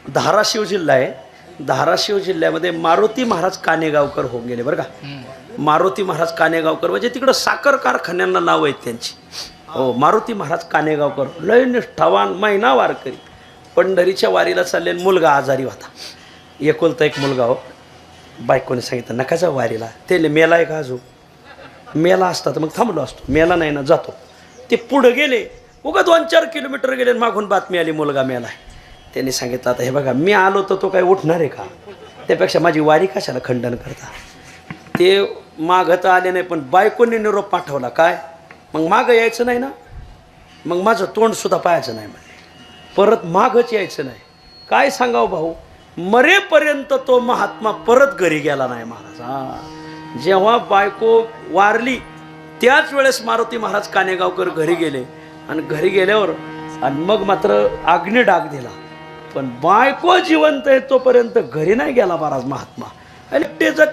धाराशिव जिल्हा आहे. धाराशिव जिल्ह्यामध्ये मारुती महाराज कानेगावकर होऊन गेले बरं का. मारुती महाराज कानेगावकर म्हणजे तिकडं साखर कारखान्यांना नाव आहेत त्यांची. हो, मारुती महाराज कानेगावकर लय निष्ठावान महिना वारकरी. पंढरीच्या वारीला चाललेला मुलगा आजारी होता. एकुलता एक मुलगा हो. बायकोने सांगितलं नका जाऊ वारीला. ते मेला आहे का अजून. मेला असता तर मग थांबलो असतो. मेला नाही ना जातो. ते पुढं गेले उगा 2-4 किलोमीटर गेले मागून बातमी आली मुलगा मेला आहे. त्यांनी सांगितलं आता हे बघा मी आलो तर तो काय उठणार आहे का. त्यापेक्षा माझी वारी कशाला खंडन करता. ते मागं तर आले नाही पण बायकोने निरोप पाठवला काय मग मागं यायचं नाही ना. मग माझं तोंडसुद्धा पाहायचं नाही म्हणजे परत मागच यायचं नाही. काय सांगावं भाऊ मरेपर्यंत तो महात्मा परत घरी गेला नाही महाराज. हां, जेव्हा बायको वारली त्याच वेळेस मारुती महाराज कानेगावकर घरी गेले आणि घरी गेल्यावर आणि मग मात्र अग्नी डाग दिला. पण बायको जिवंत आहे तोपर्यंत घरी नाही गेला महाराज महात्मा. आणि त्याचं